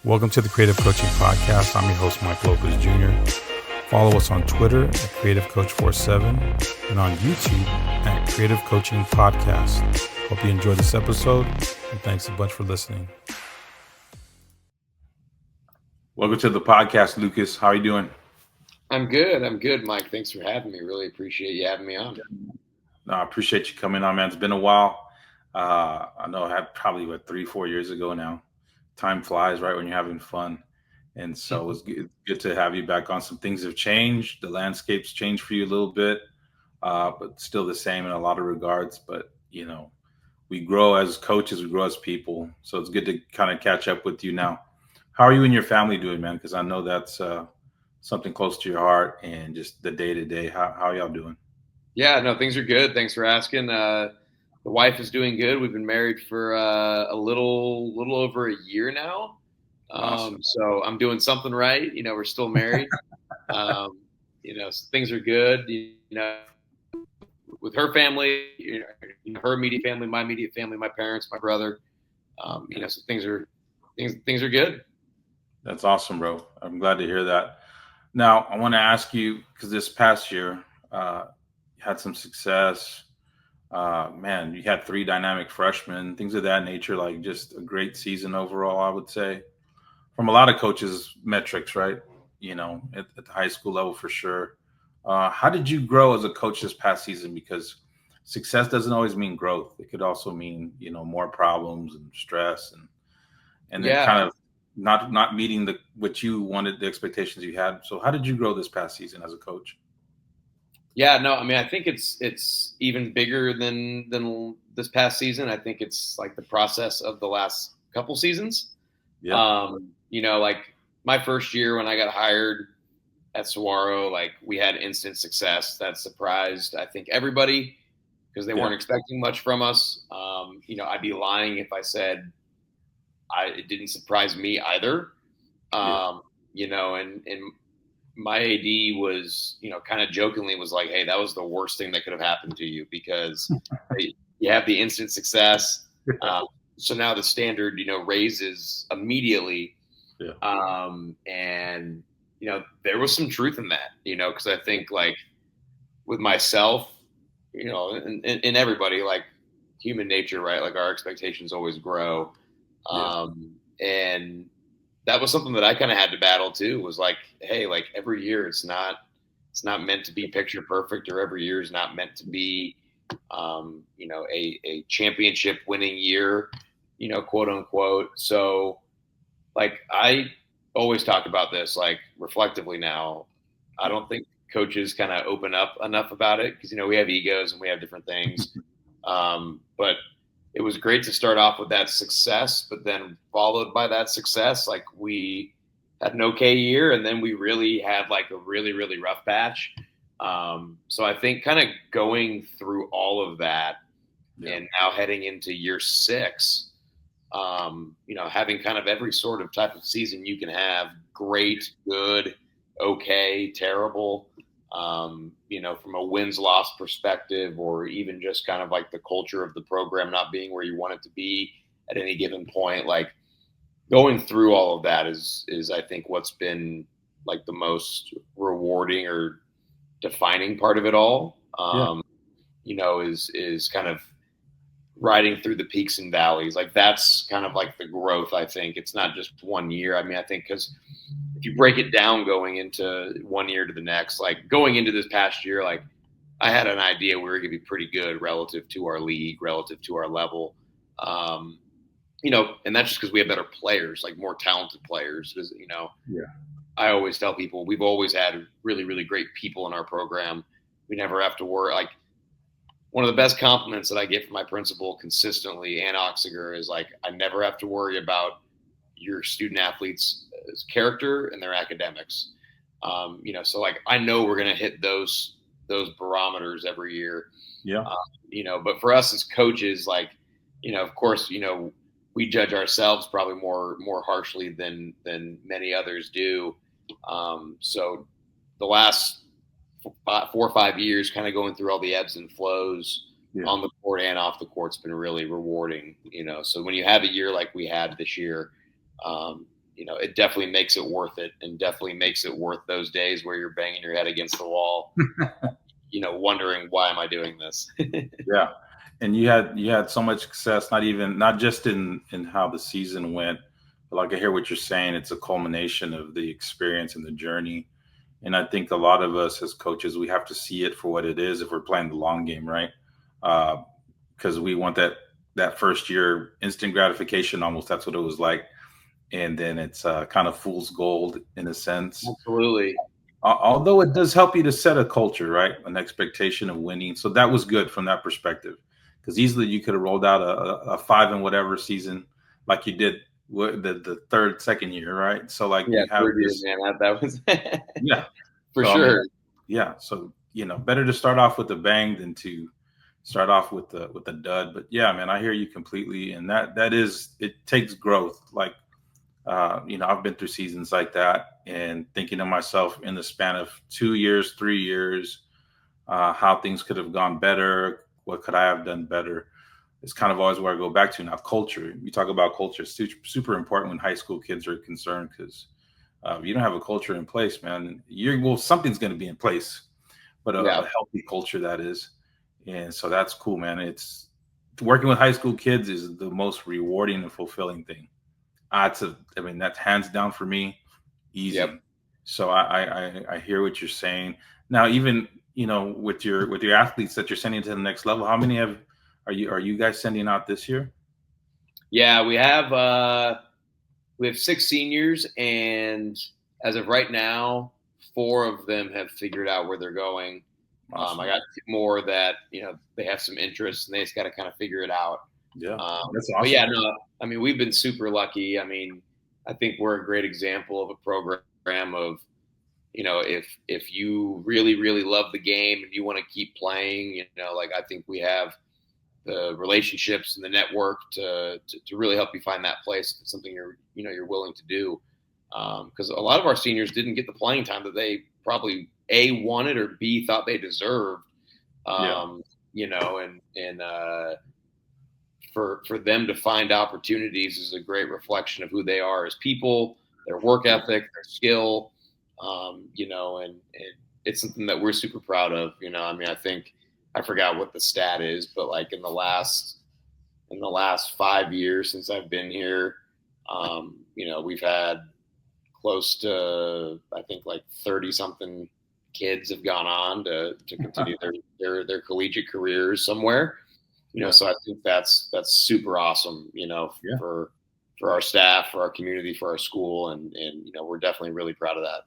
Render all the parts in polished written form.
Welcome to the Creative Coaching Podcast. I'm your host, Mike Lopez Jr. Follow us on Twitter at CreativeCoach47 and on YouTube at Creative Coaching Podcast. Hope you enjoyed this episode, and thanks a bunch for listening. Welcome to the podcast, Lucas. How are you doing? I'm good, Mike. Thanks for having me. Really appreciate you having me on. No, I appreciate you coming on, man. It's been a while. I know I had probably 3-4 years ago now. Time flies, right, when you're having fun. And so it's good to have you back on. Some things have changed. The landscape's changed for you a little bit, but still the same in a lot of regards. But, you know, we grow as coaches, we grow as people. So it's good to kind of catch up with you now. How are you and your family doing, man? Because I know that's something close to your heart and just the day-to-day. How are y'all doing? Yeah, no, things are good. Thanks for asking. The wife is doing good. We've been married for a little over a year now. Awesome. So I'm doing something right. You know, we're still married. So things are good. You know, with her family, her immediate family, my immediate family, my parents, my brother. So things are good. That's awesome, bro. I'm glad to hear that. Now, I want to ask you, because this past year, you had some success. Man, you had 3 dynamic freshmen, things of that nature, like just a great season overall, I would say. From a lot of coaches' metrics, right? You know, at the high school level for sure. How did you grow as a coach this past season? Because success doesn't always mean growth. It could also mean, more problems and stress and then kind of not meeting what you wanted, the expectations you had. So how did you grow this past season as a coach? Yeah, no, I mean, I think it's even bigger than this past season. I think it's like the process of the last couple seasons. Yeah. Like my first year when I got hired at Saguaro, like we had instant success that surprised, I think, everybody because they weren't expecting much from us. I'd be lying if I said it didn't surprise me either. And my AD was, kind of jokingly was like, hey, that was the worst thing that could have happened to you because you have the instant success. So now the standard, raises immediately. And, there was some truth in that, because I think like with myself, and everybody, like human nature, right? Like our expectations always grow. And that was something that I kind of had to battle too, was like, hey, like every year it's not meant to be picture perfect, or every year is not meant to be, a championship winning year, quote unquote. So like, I always talk about this, like reflectively now, I don't think coaches kind of open up enough about it because, we have egos and we have different things. But it was great to start off with that success, but then followed by that success, like we had an okay year, and then we really had like a really, really rough patch. So I think kind of going through all of that and now heading into year 6, having kind of every sort of type of season you can have, great, good, okay, terrible, from a wins-loss perspective, or even just kind of like the culture of the program not being where you want it to be at any given point. Like going through all of that is I think what's been like the most rewarding or defining part of it all. Is kind of riding through the peaks and valleys. Like that's kind of like the growth. I think it's not just 1 year. I mean, I think because if you break it down going into 1 year to the next, like going into this past year, like I had an idea we were going to be pretty good relative to our league, relative to our level. And that's just because we have better players, like more talented players. Because, I always tell people we've always had really, really great people in our program. We never have to worry. Like one of the best compliments that I get from my principal consistently, Ann Oxiger, is like, I never have to worry about your student athletes' character and their academics. So like I know we're going to hit those barometers every year. But for us as coaches, like, of course, we judge ourselves probably more harshly than many others do. So the last 4 or 5 years, kind of going through all the ebbs and flows on the court and off the court's been really rewarding. So when you have a year like we had this year, it definitely makes it worth it, and definitely makes it worth those days where you're banging your head against the wall, wondering why am I doing this? Yeah. And you had so much success, not just in how the season went, but like I hear what you're saying, it's a culmination of the experience and the journey. And I think a lot of us as coaches, we have to see it for what it is if we're playing the long game, right? Because we want that first year instant gratification, almost. That's what it was like. And then it's kind of fool's gold in a sense. Absolutely. Although it does help you to set a culture, right? An expectation of winning. So that was good from that perspective, because easily you could have rolled out a five and whatever season like you did the second year, right? So like Yeah, you have third year, this, man. That was yeah. for So I mean, sure. yeah. So better to start off with a bang than to start off with a dud. But yeah, man, I hear you completely, and that is, it takes growth. Like I've been through seasons like that, and thinking to myself in the span of 2 years, 3 years, how things could have gone better. What could I have done better? It's kind of always where I go back to now. Culture. You talk about culture. It's super important when high school kids are concerned, because if you don't have a culture in place, man, something's going to be in place, but Yeah. a healthy culture, that is. And so that's cool, man. It's working with high school kids is the most rewarding and fulfilling thing. I mean, that's hands down for me, Yep. easy. So I hear what you're saying. Now, even with your athletes that you're sending to the next level, how many are you guys sending out this year? Yeah, we have 6 seniors, and as of right now, 4 of them have figured out where they're going. I Awesome. got 2 more that they have some interest, and they just got to kind of figure it out. Yeah, that's But yeah, awesome. no, I mean, we've been super lucky. I mean, I think we're a great example of a program of, if you really really love the game and you want to keep playing, like I think we have the relationships and the network to really help you find that place if it's something you're willing to do. Because a lot of our seniors didn't get the playing time that they probably A wanted or B thought they deserved. Yeah, And for them to find opportunities is a great reflection of who they are as people, their work yeah, ethic, their skill. And it's something that we're super proud of. I mean, I think I forgot what the stat is, but like in the last 5 years since I've been here, we've had close to, I think, like 30 something kids have gone on to continue their collegiate careers somewhere. yeah, So I think that's super awesome, yeah. for our staff, for our community, for our school, and we're definitely really proud of that.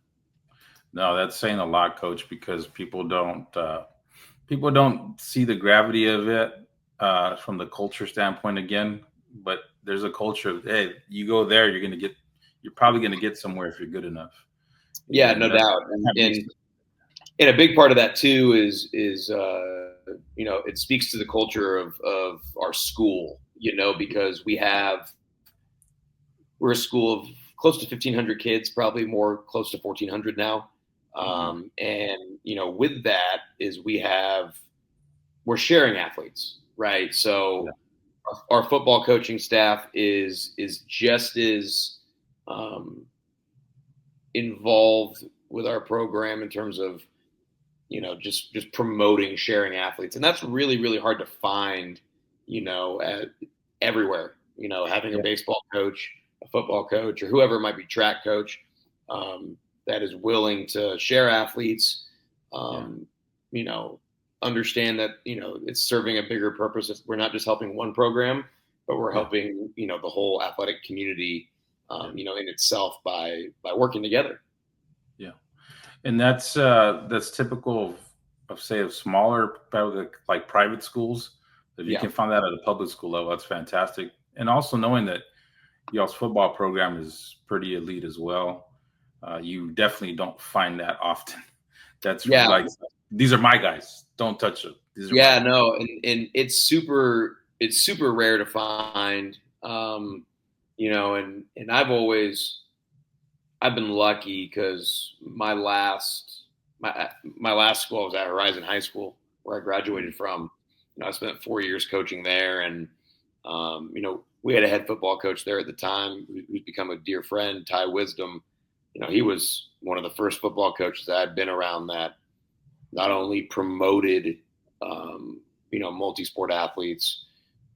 No, that's saying a lot, Coach, because people don't see the gravity of it from the culture standpoint again. But there's a culture of, hey, you go there, you're probably gonna get somewhere if you're good enough, Yeah, and no that doubt. kind of makes And a big part of that too is it speaks to the culture of our school, because we're a school of close to 1,500 kids, probably more close to 1,400 now. mhm, And with that is we're sharing athletes, right? yeah, So our football coaching staff is just as um, involved with our program in terms of just promoting sharing athletes, and that's really really hard to find, everywhere. Having a yeah, baseball coach, a football coach, or whoever it might be, track coach, um, that is willing to share athletes. yeah, Um, you know, understand that it's serving a bigger purpose. If we're not just helping one program, but we're yeah, helping the whole athletic community, yeah, in itself by working together. yeah. And that's typical of say of smaller like private schools. If you Yeah. can find that at a public school level, that's fantastic. And also knowing that y'all's football program is pretty elite as well. You definitely don't find that often. That's Yeah. like, these are my guys. Don't touch them. These are my Yeah, guys. no, and it's super rare to find, and I've been lucky because my last school was at Horizon High School where I Mhm. graduated from. I spent 4 years coaching there, and we had a head football coach there at the time who's become a dear friend, Ty Wisdom. He was one of the first football coaches that I'd been around that not only promoted, multi-sport athletes,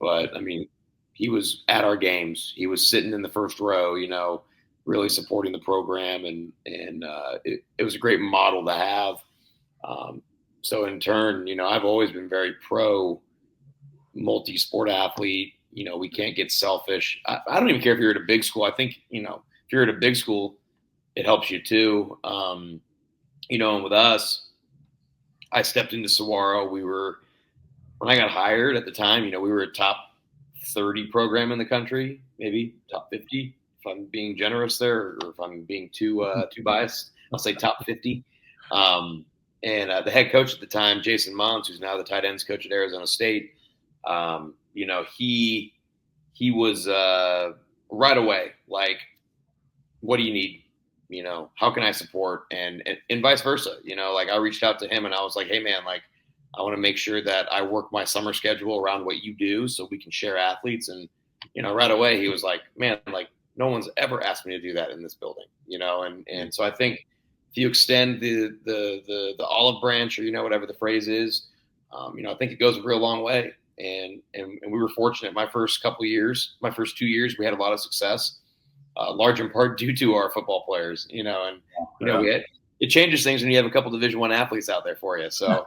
but I mean, he was at our games. He was sitting in the first row, really supporting the program, and it was a great model to have. So in turn, I've always been very pro multi-sport athlete. We can't get selfish. I don't even care if you're at a big school. I think, if you're at a big school, it helps you too. And with us, I stepped into Saguaro. When I got hired at the time, we were a top 30 program in the country, maybe top 50, if I'm being generous there, or if I'm being too biased, I'll say top 50. And the head coach at the time, Jason Mons, who's now the tight ends coach at Arizona State, he was right away like, what do you need? How can I support? And vice versa. Like I reached out to him and I was like, hey man, like I want to make sure that I work my summer schedule around what you do so we can share athletes. And, right away he was like, man, like no one's ever asked me to do that in this building, and so I think if you extend the olive branch, or, whatever the phrase is, I think it goes a real long way. And we were fortunate. My first 2 years, we had a lot of success, large in part due to our football players, it changes things when you have a couple Division I athletes out there for you. So,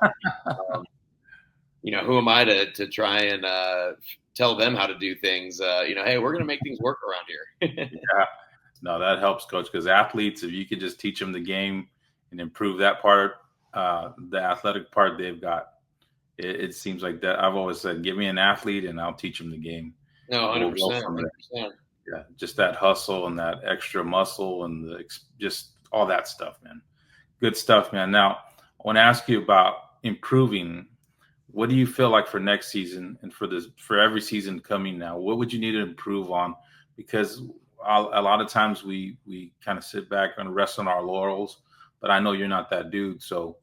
who am I to try and tell them how to do things? Hey, we're going to make things work around here. Yeah. No, that helps, Coach, because athletes, if you could just teach them the game and improve that part, the athletic part they've got, it seems like that. I've always said, give me an athlete and I'll teach them the game. No, 100%. 100%. Yeah, just that hustle and that extra muscle and just all that stuff, man. Good stuff, man. Now, I want to ask you about improving. What do you feel like for next season and for every season coming now? What would you need to improve on? Because a lot of times we kind of sit back and rest on our laurels, but I know you're not that dude. So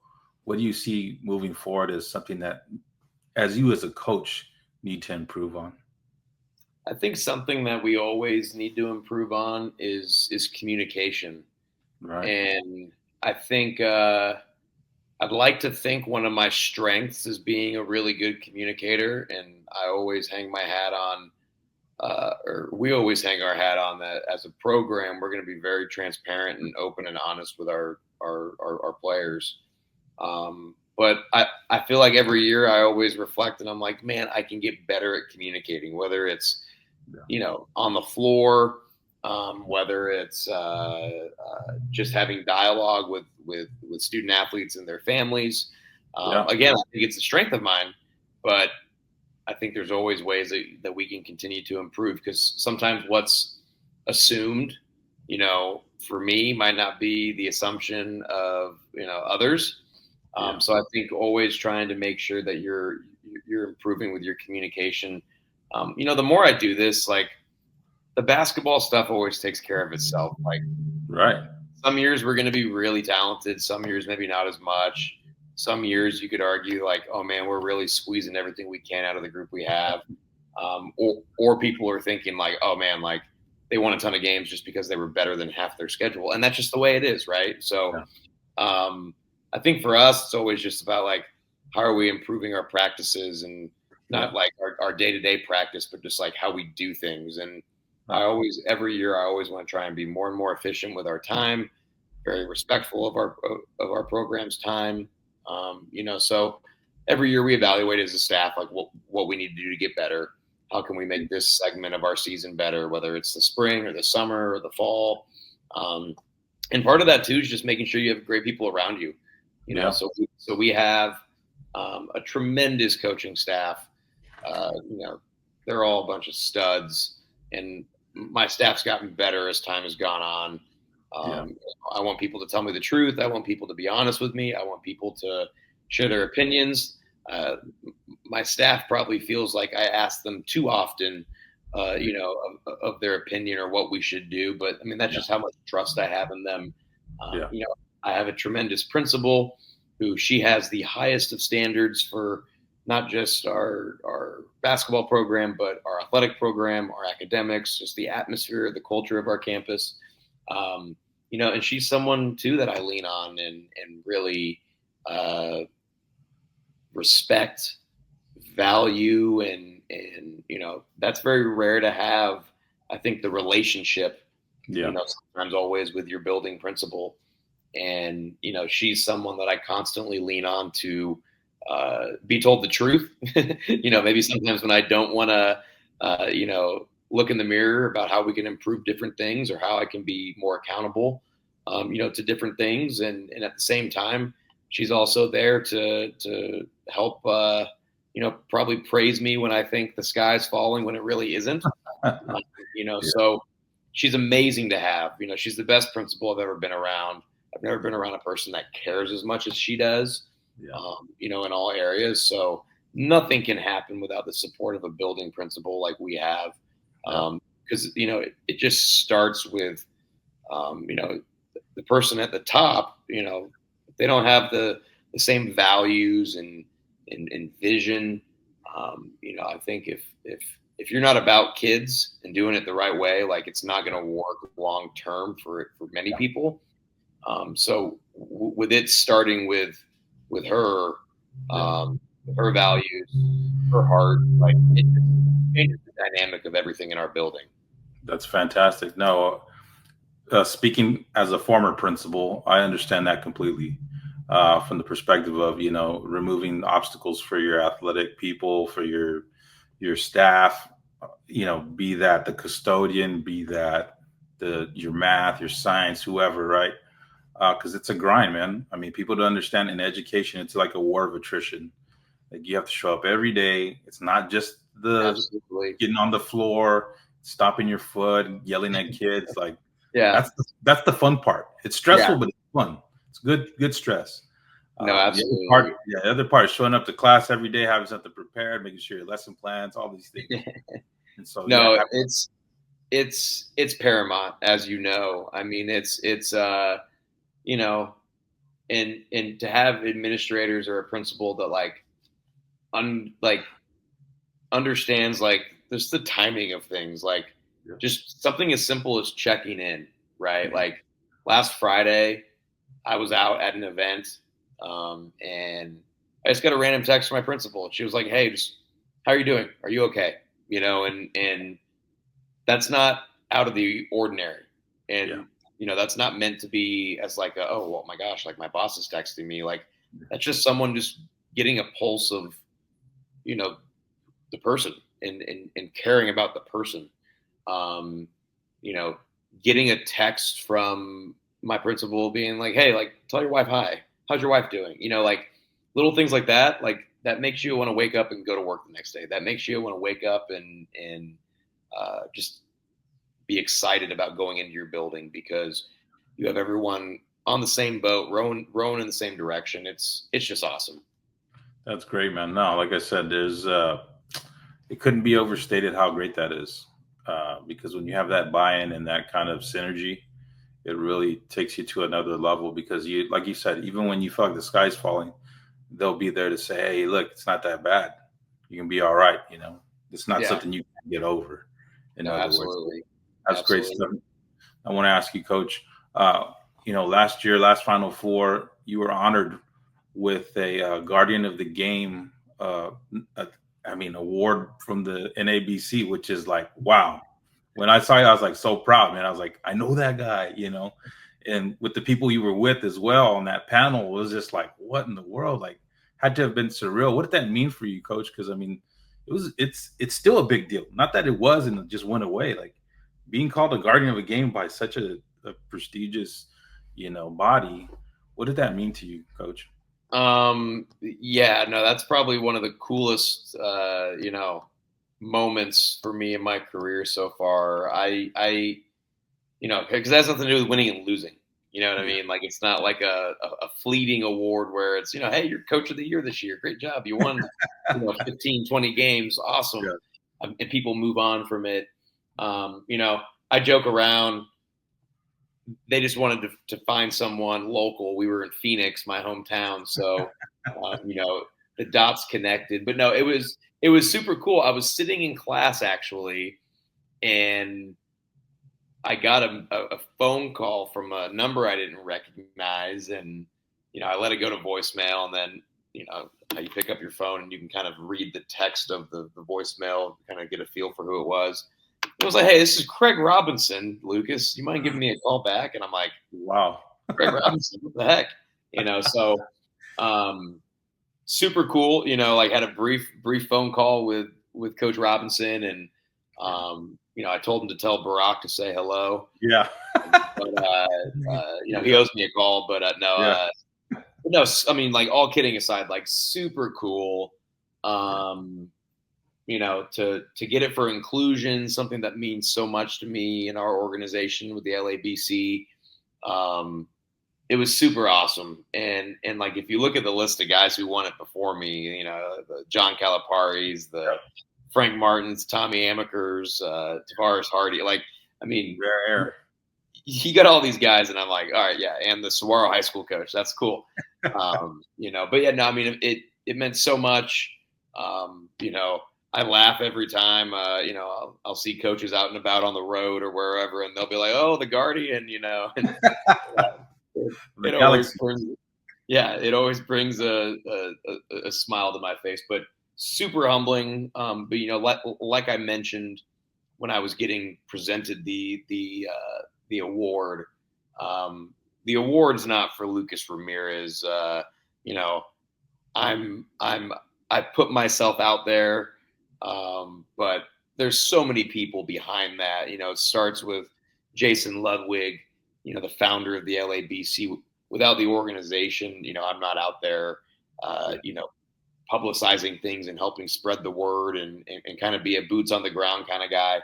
what do you see moving forward as something that, as you as a coach, need to improve on? I think something that we always need to improve on is communication. Right. And I think I'd like to think one of my strengths is being a really good communicator. And I always hang my hat on, or we always hang our hat on that as a program, we're going to be very transparent and open and honest with our players. But I feel like every year I always reflect and I'm like, man, I can get better at communicating, whether it's, on the floor, whether it's just having dialogue with student athletes and their families. Again, I think it's a strength of mine, but I think there's always ways that we can continue to improve, because sometimes what's assumed, for me might not be the assumption of, others. So I think always trying to make sure that you're improving with your communication. The more I do this, like the basketball stuff always takes care of itself. Like, right. Some years we're going to be really talented. Some years maybe not as much. Some years you could argue like, oh man, we're really squeezing everything we can out of the group we have. Or people are thinking like, oh man, like they won a ton of games just because they were better than half their schedule. And that's just the way it is. Right. So, I think for us, it's always just about like, how are we improving our practices, and not like our day-to-day practice, but just like how we do things. And every year I always want to try and be more and more efficient with our time, very respectful of our program's time. So every year we evaluate as a staff, like what we need to do to get better. How can we make this segment of our season better, whether it's the spring or the summer or the fall. And part of that too is just making sure you have great people around you. So we have a tremendous coaching staff. They're all a bunch of studs, and my staff's gotten better as time has gone on. I want people to tell me the truth. I want people to be honest with me. I want people to share their opinions. My staff probably feels like I ask them too often, of their opinion or what we should do. But I mean, that's just how much trust I have in them. I have a tremendous principal who she has the highest of standards for not just our basketball program, but our athletic program, our academics, just the atmosphere, the culture of our campus. And she's someone too that I lean on and really uh, respect, value, and that's very rare to have. I think the relationship, Yeah. sometimes always with your building principal, and she's someone that I constantly lean on to be told the truth. Maybe sometimes when I don't want to, look in the mirror about how we can improve different things or how I can be more accountable, to different things, and at the same time, she's also there to help. Probably praise me when I think the sky's falling when it really isn't. Um, Yeah. so she's amazing to have. She's the best principal I've ever been around. I've never been around a person that cares as much as she does, Yeah. in all areas. So nothing can happen without the support of a building principal like we have. Yeah. Because, it just starts with, the person at the top, if they don't have the same values and vision, I think if you're not about kids and doing it the right way, like it's not going to work long term for many people. So with it starting with her, Yeah. with her values, her heart, like it just changes the dynamic of everything in our building. That's fantastic. No, speaking as a former principal, I understand that completely. From the perspective of removing obstacles for your athletic people, for your staff, be that the custodian, be that the your math, your science, whoever, right? Because it's a grind, man. I mean, people don't understand in education, it's like a war of attrition. Like you have to show up every day. It's not just the Absolutely. getting on the floor, stomping your foot, yelling at kids. Like Yeah. that's the fun part. It's Yeah. stressful, but it's fun. It's good stress. No, The other part, absolutely. yeah, the other part is showing up to class every day, having something prepared, making sure your lesson plans, all these things. And so, yeah, No, it's paramount, as you know. I mean, it's you know, and to have administrators or a principal that like understands like just the timing of things, like yeah, just something as simple as checking in, right? yeah, Like last Friday, I was out at an event, and I just got a random text from my principal. She was like, "Hey, just how are you doing? Are you okay?" And that's not out of the ordinary, yeah, and that's not meant to be as like oh well, my gosh, like my boss is texting me. Like that's just someone just getting a pulse of you know the person and caring about the person. Um, you know, getting a text from my principal being like, "Hey, like, tell your wife hi. How's your wife doing?" Like little things like that. Like that makes you want to wake up and go to work the next day. That makes you want to wake up and just be excited about going into your building because you have everyone on the same boat, rowing in the same direction. It's just awesome. that's great, man. No, like I said, there's it couldn't be overstated how great that is. Because when you have that buy-in and that kind of synergy, it really takes you to another level. Because you, like you said, even when you feel like the sky's falling, they'll be there to say, "Hey, look, it's not that bad. You can be all right." It's not Yeah. something you can get over. In No, other words, absolutely. that's great Absolutely. stuff. I want to ask you, Coach. Last year, last Final Four, you were honored with a Guardian of the Game. Uh, award from the NABC, which is like, wow. When I saw it, I was like so proud, man. I was like, I know that guy. And with the people you were with as well on that panel, it was just like, what in the world? Like, had to have been surreal. What did that mean for you, Coach? Because I mean, it's still a big deal. Not that it was and it just went away. Like being called a guardian of a game by such a prestigious, body. What did that mean to you, Coach? Yeah, no, that's probably one of the coolest, moments for me in my career so far. Because that has nothing to do with winning and losing. You know what I Yeah, mean? Like, it's not like a fleeting award where it's, hey, you're coach of the year this year. Great job. You won, 15, 20 games. Awesome. yeah, And people move on from it. I joke around they just wanted to find someone local. We were in Phoenix, my hometown, so the dots connected. But no, it was super cool. I was sitting in class actually, and I got a phone call from a number I didn't recognize, and I let it go to voicemail, and then how you pick up your phone and you can kind of read the text of the voicemail, kind of get a feel for who it was. It was like, hey, this is Craig Robinson, Lucas. You mind giving me a call back? And I'm like, Wow. Craig Robinson, what the heck? So super cool. Like had a brief phone call with Coach Robinson, and I told him to tell Barack to say hello. Yeah. But he owes me a call. But no, I mean, like all kidding aside, like super cool. To get it for inclusion, something that means so much to me in our organization with the LABC. It was super awesome. And like, if you look at the list of guys who won it before me, the John Calipari's, the Frank Martins, Tommy Amakers, Tavares Hardy, like, I mean, rare. He got all these guys, and I'm like, all right, yeah. And the Saguaro high school coach, that's cool. But yeah, no, I mean, it meant so much. I laugh every time, I'll see coaches out and about on the road or wherever, and they'll be like, oh, the Guardian, and it always brings a smile to my face, but super humbling. But like I mentioned when I was getting presented the award, the award's not for Lucas Ramirez. I put myself out there, but there's so many people behind that. It starts with Jason Ludwig, the founder of the LABC. Without the organization, I'm not out there, publicizing things and helping spread the word and kind of be a boots on the ground kind of guy.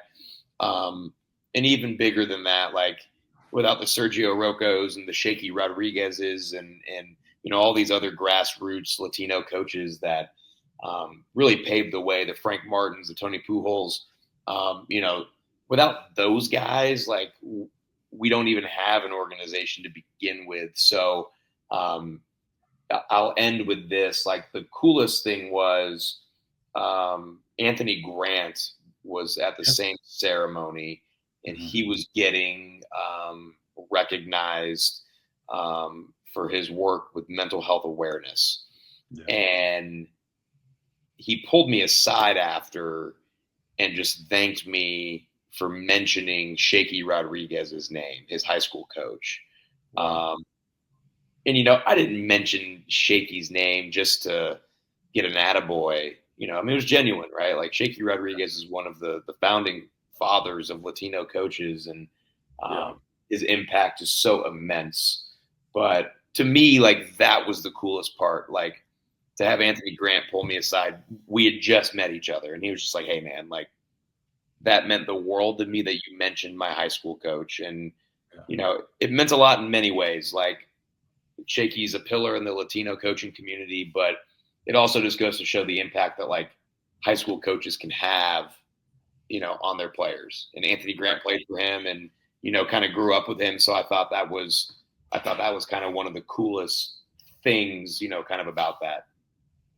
And even bigger than that, like without the Sergio Roccos and the Shaky Rodriguez's and all these other grassroots Latino coaches that really paved the way, the Frank Martins, the Tony Pujols, without those guys, like we don't even have an organization to begin with. So I'll end with this. Like the coolest thing was Anthony Grant was at the same ceremony, and he was getting recognized for his work with mental health awareness. Yeah. And he pulled me aside after and just thanked me for mentioning Shaky Rodriguez's name, his high school coach. Wow. And, I didn't mention Shaky's name just to get an attaboy. I mean, it was genuine, right? Like Shaky Rodriguez is one of the founding fathers of Latino coaches, and his impact is so immense. But to me, like that was the coolest part. Like to have Anthony Grant pull me aside, we had just met each other, and he was just like, hey man, like that meant the world to me that you mentioned my high school coach. And, it meant a lot in many ways. Like Shaky's a pillar in the Latino coaching community, but it also just goes to show the impact that like high school coaches can have, on their players. And Anthony Grant played for him and, kind of grew up with him. So I thought that was kind of one of the coolest things, kind of about that.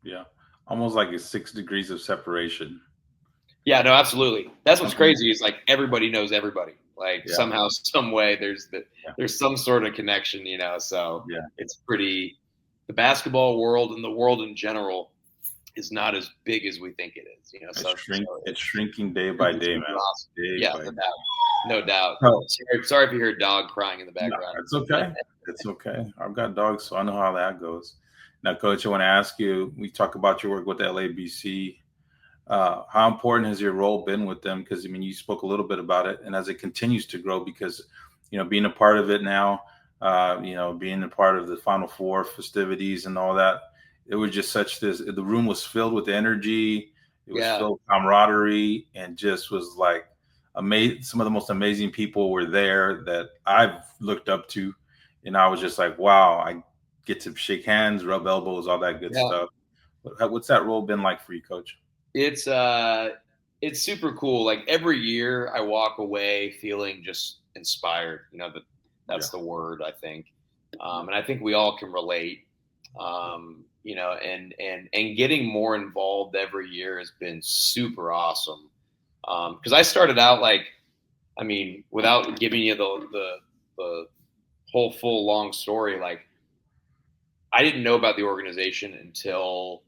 Yeah. Almost like it's 6 degrees of separation. Yeah, no, absolutely. That's what's crazy is like everybody knows everybody. Like somehow, some way, there's some sort of connection, So it's pretty. The basketball world and the world in general is not as big as we think it is. It's shrinking day by day, man. Awesome. No doubt. Oh. Sorry if you hear a dog crying in the background. No, it's okay. It's okay. I've got dogs, so I know how that goes. Now, Coach, I want to ask you. We talk about your work with the LABC. How important has your role been with them? Because, I mean, you spoke a little bit about it, and as it continues to grow, because, being a part of it now, being a part of the Final Four festivities and all that, it was just the room was filled with energy. It was filled with camaraderie, and just was like amazing. Some of the most amazing people were there that I've looked up to. And I was just like, wow, I get to shake hands, rub elbows, all that good stuff. What's that role been like for you, Coach? It's super cool. Like every year I walk away feeling just inspired, that's the word, I think. And I think we all can relate. And getting more involved every year has been super awesome. Because I started out without giving you the whole full long story, like I didn't know about the organization until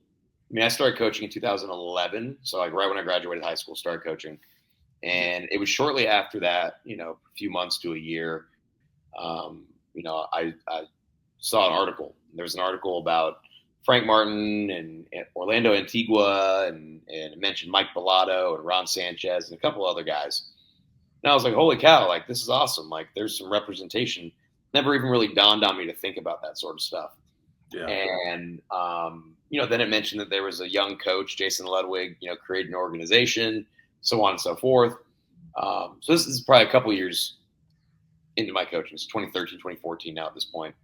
I started coaching in 2011, so like right when I graduated high school, started coaching, and it was shortly after that, a few months to a year, I saw an article. There was an article about Frank Martin and Orlando Antigua, and it mentioned Mike Bellato and Ron Sanchez and a couple other guys. And I was like, holy cow, like this is awesome. Like there's some representation. Never even really dawned on me to think about that sort of stuff. Yeah. And, then it mentioned that there was a young coach, Jason Ludwig, created an organization, so on and so forth. So this is probably a couple years into my coaching. It's 2013, 2014 now at this point.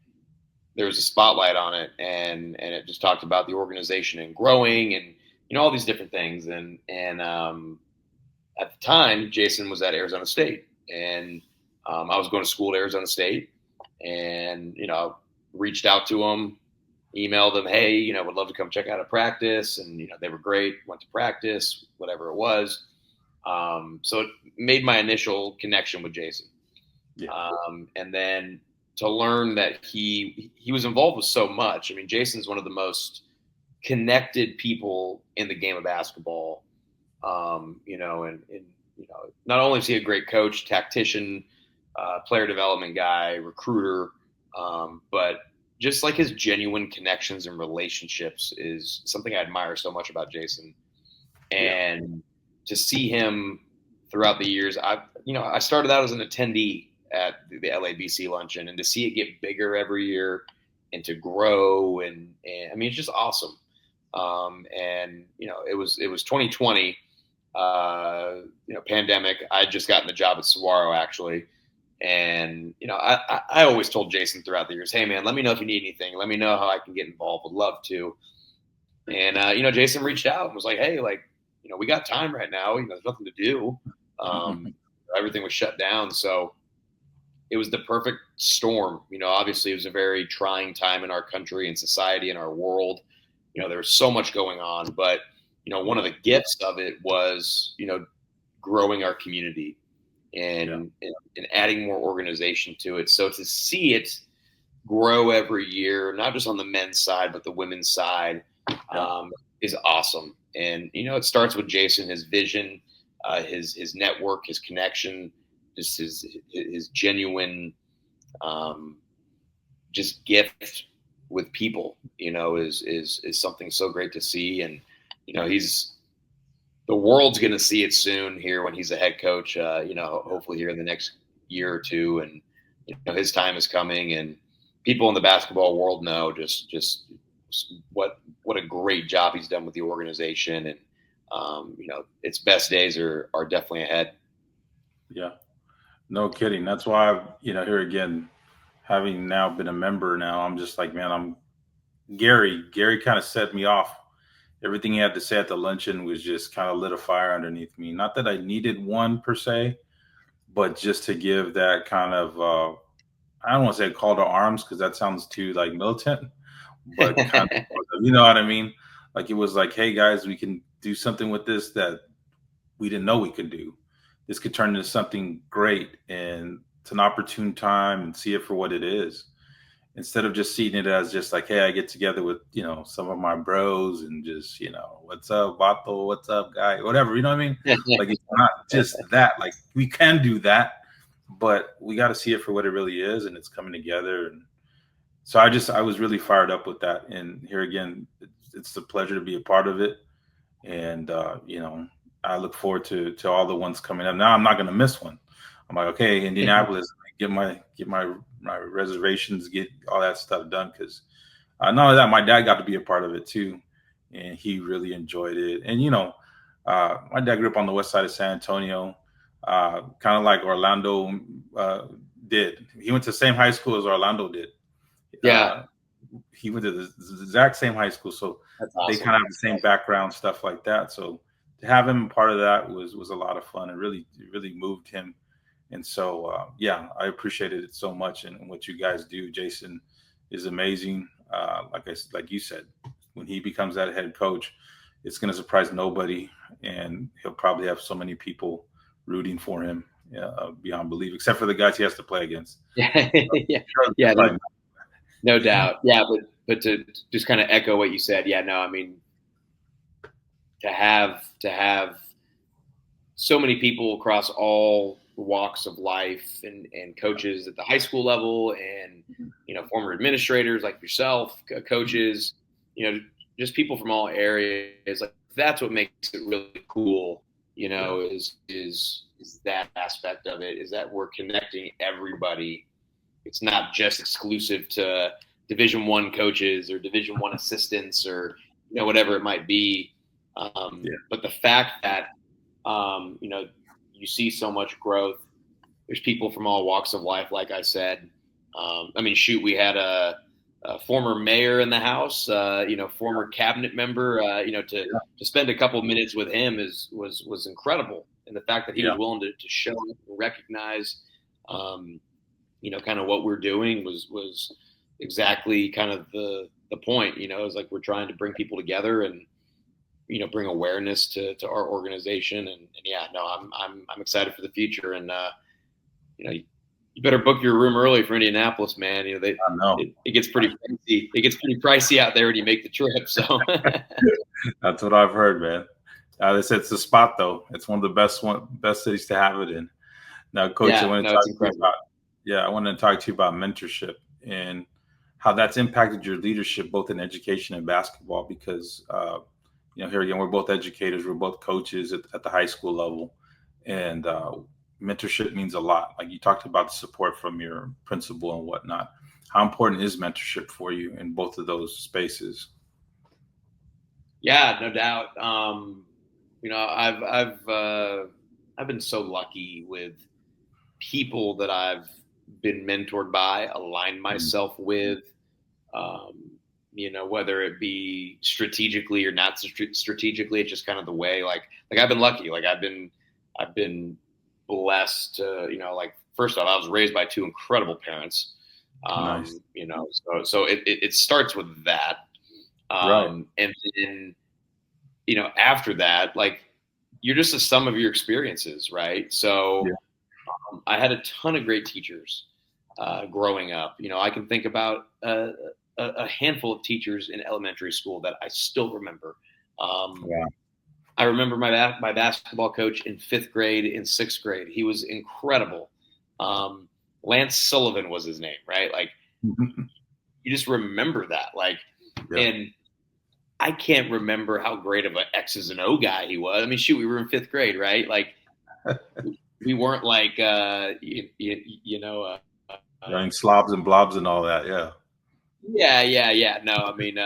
There was a spotlight on it, and it just talked about the organization and growing and, all these different things. And at the time, Jason was at Arizona State, and I was going to school at Arizona State, and, reached out to him, emailed them, hey, would love to come check out a practice. And, they were great, went to practice, whatever it was. So it made my initial connection with Jason. Yeah. And then to learn that he was involved with so much. I mean, Jason's one of the most connected people in the game of basketball. Not only is he a great coach, tactician, player development guy, recruiter, but just like his genuine connections and relationships is something I admire so much about Jason. And to see him throughout the years, I started out as an attendee at the LABC luncheon, and to see it get bigger every year and to grow, and I mean, it's just awesome. It was 2020, pandemic. I had just gotten the job at Saguaro actually. And, I always told Jason throughout the years, hey man, let me know if you need anything. Let me know how I can get involved. Would love to. And, Jason reached out and was like, hey, like, we got time right now. There's nothing to do. Everything was shut down. So it was the perfect storm. Obviously it was a very trying time in our country and society and our world. There was so much going on, but, one of the gifts of it was, growing our community and adding more organization to it. So to see it grow every year, not just on the men's side, but the women's side, is awesome. And, it starts with Jason, his vision, his network, his connection, just his genuine, just gift with people, is something so great to see. And, the world's going to see it soon here when he's a head coach, hopefully here in the next year or two. And, his time is coming, and people in the basketball world know just what a great job he's done with the organization. And, its best days are definitely ahead. Yeah. No kidding. That's why, here again, having now been a member now, I'm just like, man, Gary kind of set me off. Everything he had to say at the luncheon was just kind of lit a fire underneath me. Not that I needed one per se, but just to give that kind of, I don't want to say call to arms because that sounds too like militant, but kind of, you know what I mean? Like it was like, hey guys, we can do something with this that we didn't know we could do. This could turn into something great, and it's an opportune time, and see it for what it is. Instead of just seeing it as just like, hey, I get together with, some of my bros and just, what's up, Vato, what's up, guy, whatever, you know what I mean? Like, it's not just that. Like, we can do that, but we got to see it for what it really is, and it's coming together. And so I was really fired up with that. And here again, it's a pleasure to be a part of it. And, I look forward to all the ones coming up. Now I'm not going to miss one. I'm like, okay, Indianapolis, get my reservations, get all that stuff done. Because not only that, my dad got to be a part of it too, and he really enjoyed it. And my dad grew up on the west side of San Antonio, kind of like Orlando did. He went to the same high school as Orlando did. Yeah, he went to the exact same high school, so awesome. They kind of have the same background, stuff like that. So to have him part of that was a lot of fun. It really moved him. And so, I appreciated it so much, and what you guys do, Jason is amazing. Like you said, when he becomes that head coach, it's going to surprise nobody, and he'll probably have so many people rooting for him beyond belief, except for the guys he has to play against. Yeah, yeah, Sure, yeah, probably no doubt. Yeah, but to just kind of echo what you said, yeah, no, I mean, to have so many people across all walks of life and coaches at the high school level and former administrators like yourself, coaches, just people from all areas. Like that's what makes it really cool. Is that aspect of it, is that we're connecting everybody. It's not just exclusive to Division I coaches or Division I assistants or whatever it might be. But the fact that you see so much growth. There's people from all walks of life, like I said. I mean, shoot, we had a former mayor in the house, former cabinet member. To spend a couple minutes with him was incredible, and the fact that he was willing to show and recognize, kind of what we're doing was exactly kind of the point. It's like we're trying to bring people together and bring awareness to our organization. And yeah, no, I'm excited for the future. And, you better book your room early for Indianapolis, man. It gets pretty pricey. It gets pretty pricey out there when you make the trip. So that's what I've heard, man. They said it's the spot though. It's one of the best cities to have it in. Now, Coach, I want to talk to you about mentorship and how that's impacted your leadership, both in education and basketball, because, here again, we're both educators, we're both coaches at the high school level, and mentorship means a lot. Like you talked about the support from your principal and whatnot. How important is mentorship for you in both of those spaces? Yeah, no doubt. I've been so lucky with people that I've been mentored by, aligned myself with. Whether it be strategically or not strategically, it's just kind of the way. Like I've been lucky. Like I've been blessed to, first off, I was raised by two incredible parents. Nice. So it starts with that. Right. And then, after that, like you're just a sum of your experiences, right? So I had a ton of great teachers growing up. I can think about a handful of teachers in elementary school that I still remember. I remember my basketball coach in 5th grade, in 6th grade. He was incredible. Lance Sullivan was his name, right? Like you just remember that. And I can't remember how great of an X's and O guy he was. I mean, shoot, we were in 5th grade, right? Like we weren't like, running slobs and blobs and all that. Yeah. Yeah. No, I mean,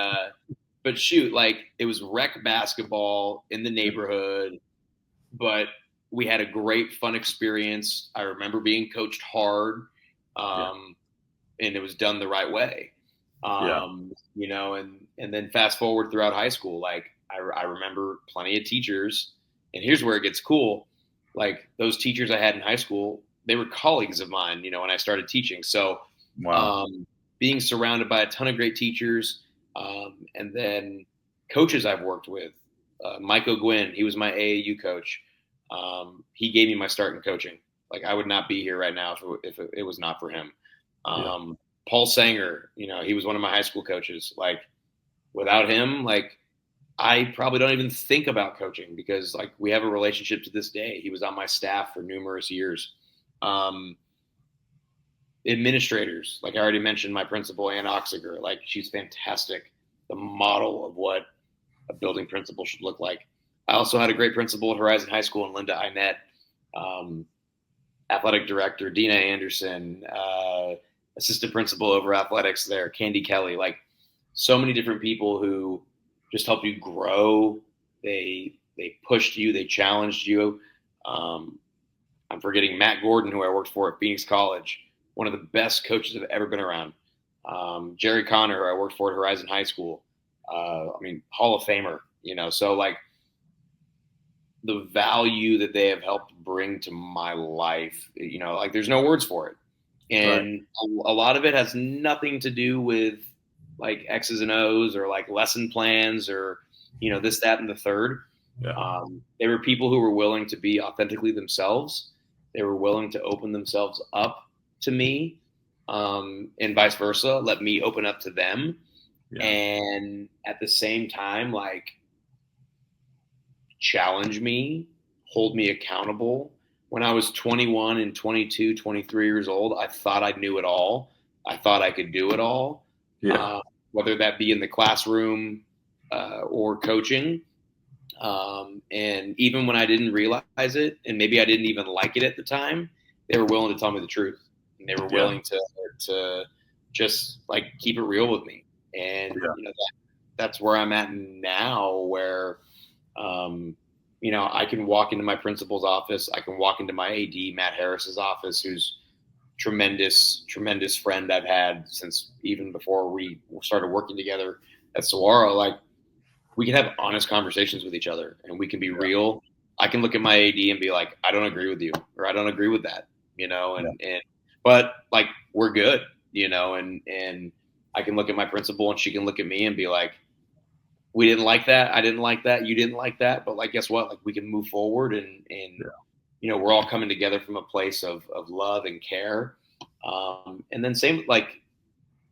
but shoot, like it was rec basketball in the neighborhood, but we had a great fun experience. I remember being coached hard, and it was done the right way. And then fast forward throughout high school, like I remember plenty of teachers, and here's where it gets cool. Like those teachers I had in high school, they were colleagues of mine, when I started teaching. So, being surrounded by a ton of great teachers, and then coaches I've worked with, Mike O'Gwyn, he was my AAU coach. He gave me my start in coaching. Like I would not be here right now if it was not for him. Paul Sanger, he was one of my high school coaches. Like without him, like I probably don't even think about coaching because like we have a relationship to this day. He was on my staff for numerous years. Administrators, like I already mentioned, my principal, Ann Oxiger, like she's fantastic. The model of what a building principal should look like. I also had a great principal at Horizon High School in Linda Inett, athletic director, Dina Anderson, assistant principal over athletics there, Candy Kelly, like so many different people who just helped you grow. They pushed you, they challenged you. I'm forgetting Matt Gordon, who I worked for at Phoenix College, one of the best coaches I've ever been around. Jerry Connor, who I worked for at Horizon High School. Hall of Famer, so like the value that they have helped bring to my life, like there's no words for it. Right. And a lot of it has nothing to do with like X's and O's or like lesson plans or, this, that, and the third. Yeah. They were people who were willing to be authentically themselves. They were willing to open themselves up to me, and vice versa. Let me open up to them, Yeah. and at the same time, like challenge me, hold me accountable. When I was 21 and 22, 23 years old, I thought I knew it all. I thought I could do it all, Yeah. whether that be in the classroom or coaching. And even when I didn't realize it, and maybe I didn't even like it at the time, they were willing to tell me the truth, and they were Yeah. willing to just like keep it real with me. And Yeah. that's where I'm at now, where I can walk into my principal's office, I can walk into my AD Matt Harris's office, who's tremendous friend I've had since even before we started working together at Saguaro. Like, we can have honest conversations with each other, and we can be Yeah. real. I can look at my AD and be like, I don't agree with you, or I don't agree with that, Yeah. but like, we're good, and I can look at my principal and she can look at me and be like, we didn't like that. I didn't like that. You didn't like that. But like, guess what? Like, we can move forward, and Yeah. we're all coming together from a place of love and care. And then same, like,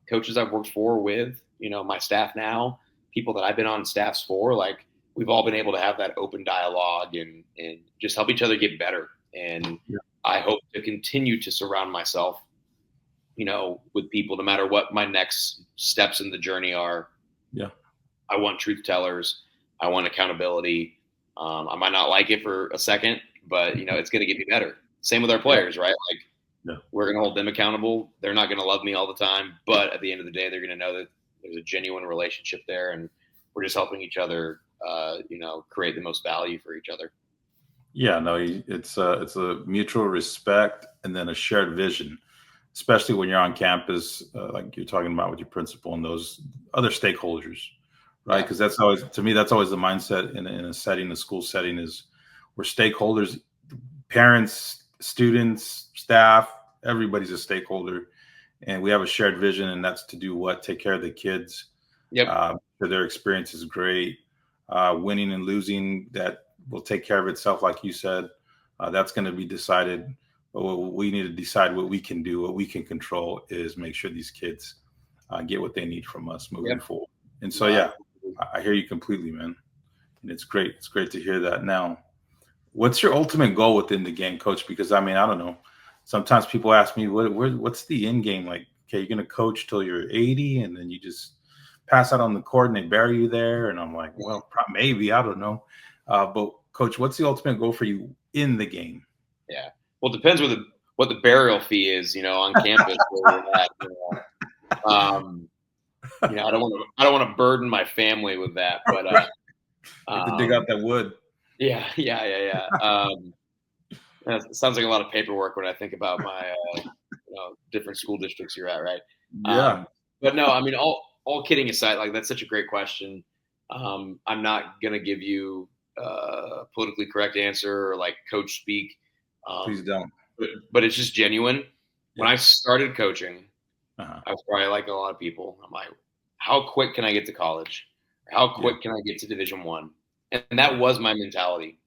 coaches I've worked for with, my staff now, people that I've been on staffs for, like, we've all been able to have that open dialogue and just help each other get better. And Yeah. I hope to continue to surround myself, with people, no matter what my next steps in the journey are. Yeah. I want truth tellers. I want accountability. I might not like it for a second, but it's going to get me better. Same with our Yeah. players, right? Like, Yeah. we're going to hold them accountable. They're not going to love me all the time, but at the end of the day, they're going to know that there's a genuine relationship there, and we're just helping each other, create the most value for each other. Yeah. No, it's a mutual respect and then a shared vision, especially when you're on campus, like you're talking about with your principal and those other stakeholders, right? Yeah. Because that's always, to me, that's always the mindset in a setting, a school setting, is we're stakeholders, parents, students, staff, everybody's a stakeholder, and we have a shared vision, and that's to do what? Take care of the kids. Yep. So their experience is great. Winning and losing, that will take care of itself, like you said. That's going to be decided. But what we need to decide, what we can do, what we can control, is make sure these kids get what they need from us moving Yep. forward. And so, No, yeah, I hear you completely, man. And it's great. It's great to hear that. Now, what's your ultimate goal within the game, coach? Because I mean, I don't know. Sometimes people ask me, what's the end game? Like, okay, you're going to coach till you're 80 and then you just pass out on the court and they bury you there. And I'm like, well, maybe, I don't know. But coach, what's the ultimate goal for you in the game? yeah. Well, it depends what the burial fee is, on campus. Where we're at, I don't want to burden my family with that, but You have to dig out that wood. yeah. It sounds like a lot of paperwork when I think about my different school districts you're at, right? Yeah. But no, I mean, all kidding aside, like, that's such a great question. I'm not gonna give you a politically correct answer or like coach speak, Please don't. but it's just genuine. When Yeah. I started coaching, Uh-huh. I was probably like a lot of people. I'm like, how quick can I get to college? How quick can I get to Division 1? And that was my mentality.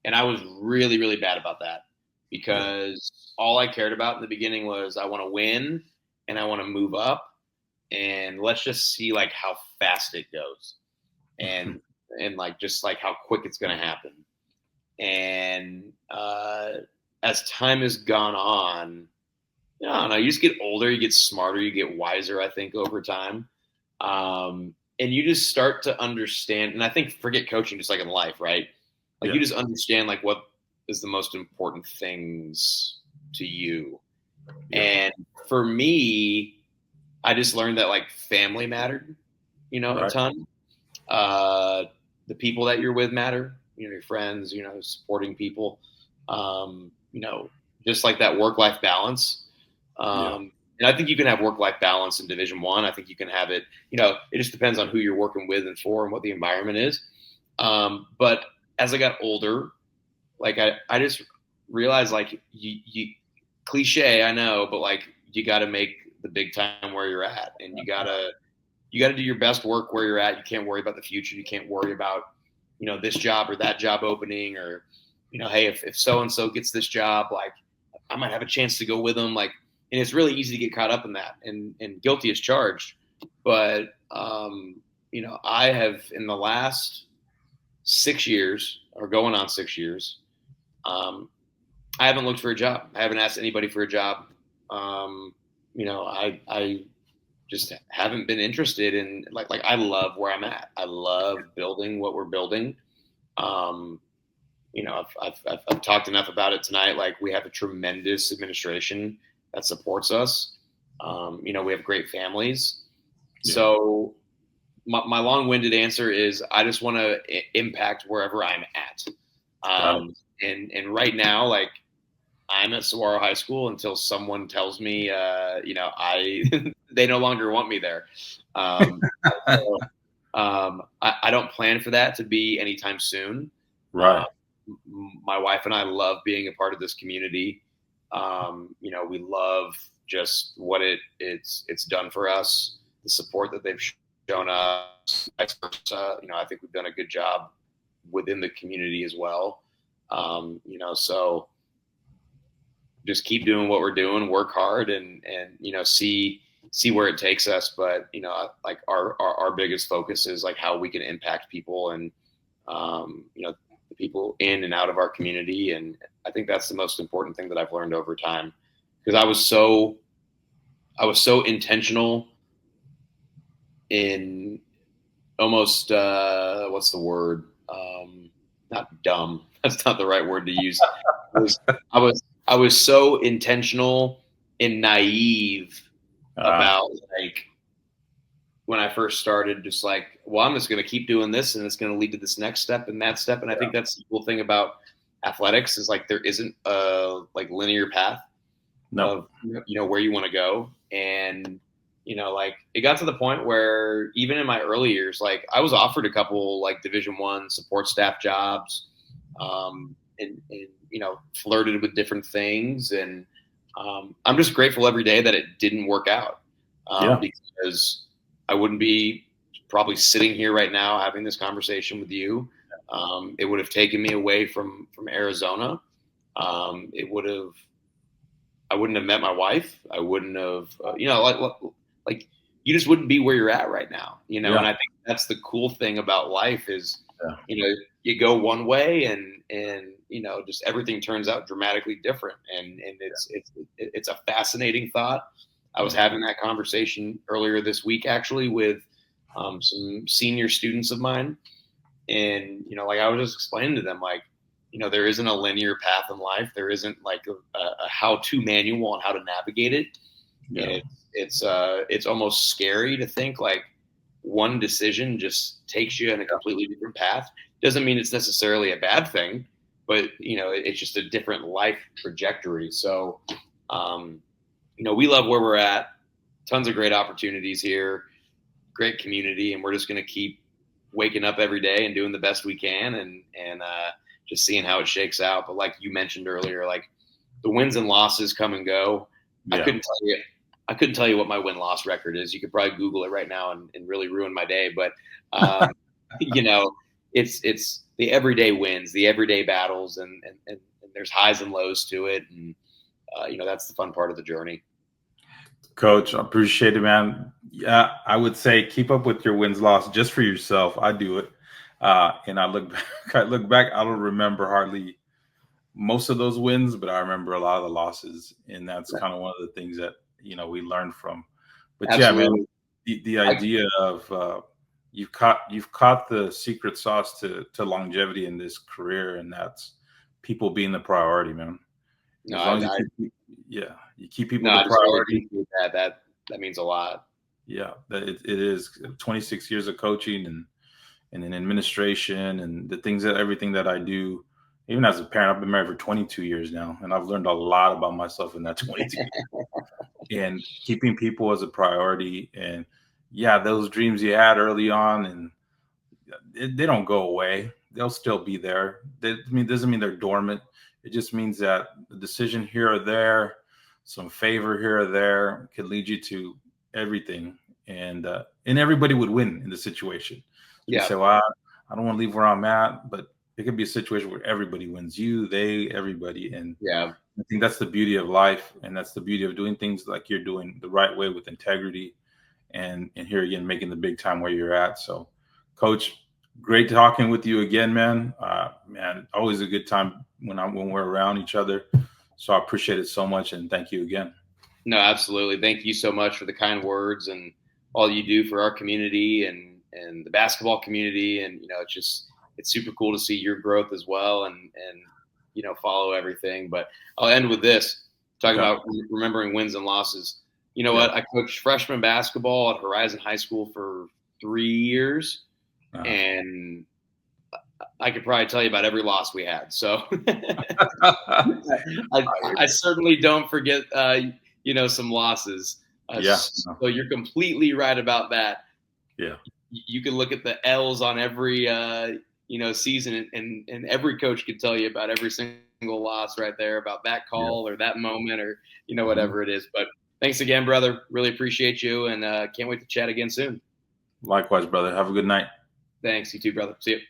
And I was really, really bad about that, because all I cared about in the beginning was, I want to win and I want to move up, and let's just see like how fast it goes, and like just like how quick it's going to happen. And as time has gone on, I don't know, you just get older, you get smarter, you get wiser, I think, over time. And you just start to understand, and I think, forget coaching, just like in life, right? Like, you Yeah. just understand like what is the most important things to you. Yeah. And for me, I just learned that like family mattered, a Right. ton. The people that you're with matter, your friends, supporting people, just like that work-life balance. Yeah. And I think you can have work-life balance in Division 1. I think you can have it, it just depends on who you're working with and for and what the environment is. But as I got older, like I just realized, like, you cliche, I know, but like, you got to make the big time where you're at, and you got to do your best work where you're at. You can't worry about the future. You can't worry about, this job or that job opening, or, hey, if so-and-so gets this job, like I might have a chance to go with them. Like, and it's really easy to get caught up in that, and guilty as charged. But, I have, in the last 6 years, or going on 6 years, I haven't looked for a job. I haven't asked anybody for a job. I just haven't been interested in, like I love where I'm at. I love building what we're building. I've talked enough about it tonight. Like, we have a tremendous administration that supports us. We have great families. Yeah. So my long-winded answer is I just want to impact wherever I'm at. And right now, like, I'm at Saguaro High School until someone tells me, they no longer want me there. I don't plan for that to be anytime soon. Right. My wife and I love being a part of this community. We love just what it's done for us, the support that they've shown us. I think we've done a good job within the community as well. So just keep doing what we're doing, work hard, and see where it takes us. But like our biggest focus is like how we can impact people, and the people in and out of our community. And I think that's the most important thing that I've learned over time, because I was so intentional in almost what's the word? Not dumb. That's not the right word to use. I was so intentional and naive about, like, when I first started, just like, well, I'm just going to keep doing this, and it's going to lead to this next step and that step. And I think that's the cool thing about athletics, is like there isn't a like linear path of where you want to go. And like, it got to the point where even in my early years, like, I was offered a couple like Division I support staff jobs, and flirted with different things. And I'm just grateful every day that it didn't work out, because I wouldn't be probably sitting here right now having this conversation with you. It would have taken me away from Arizona. I wouldn't have met my wife. I wouldn't have, like you just wouldn't be where you're at right now, And I think that's the cool thing about life is, you go one way, and just everything turns out dramatically different. And it's a fascinating thought. I was having that conversation earlier this week, actually, with some senior students of mine. And, like, I was just explaining to them, like, there isn't a linear path in life. There isn't like a how-to manual on how to navigate it. Yeah. And it's almost scary to think like one decision just takes you in a completely different path. Doesn't mean it's necessarily a bad thing, but it's just a different life trajectory. So, we love where we're at. Tons of great opportunities here, great community, and we're just going to keep waking up every day and doing the best we can, and just seeing how it shakes out. But like you mentioned earlier, like the wins and losses come and go. Yeah. I couldn't tell you what my win-loss record is. You could probably Google it right now and really ruin my day. But it's the everyday wins, the everyday battles, and there's highs and lows to it. And that's the fun part of the journey. Coach, I appreciate it, man. Yeah, I would say keep up with your wins loss just for yourself. I do it. And I look back, I don't remember hardly most of those wins, but I remember a lot of the losses. And that's kind of one of the things that, we learned from. But absolutely. Yeah, man, the idea of you've caught the secret sauce to longevity in this career, and that's people being the priority, man. You keep people the priority. That means a lot. Yeah, it is 26 years of coaching and in administration, and everything that I do. Even as a parent, I've been married for 22 years now, and I've learned a lot about myself in that 22 years. And keeping people as a priority, and those dreams you had early on, and they don't go away. They'll still be there. Doesn't mean they're dormant. It just means that the decision here or there, some favor here or there could lead you to everything, and everybody would win in the situation. So you Yeah. say, "Well, I don't want to leave where I'm at," but it could be a situation where everybody wins. You, they, everybody, and Yeah. I think that's the beauty of life, and that's the beauty of doing things like you're doing the right way with integrity, and here again making the big time where you're at. So, Coach, great talking with you again, man. Man, always a good time when we're around each other. So I appreciate it so much, and thank you again. No, absolutely. Thank you so much for the kind words and all you do for our community and the basketball community. And it's super cool to see your growth as well and follow everything. But I'll end with this, talking Okay. about remembering wins and losses. You know Yeah. what? I coached freshman basketball at Horizon High School for 3 years, Uh, and I could probably tell you about every loss we had. So I certainly don't forget, some losses. yeah. No, So you're completely right about that. yeah. You can look at the L's on every, season, and every coach can tell you about every single loss right there, about that Yeah. call or that moment or, Mhm. whatever it is. But thanks again, brother. Really appreciate you, and can't wait to chat again soon. Likewise, brother. Have a good night. Thanks. You too, brother. See you.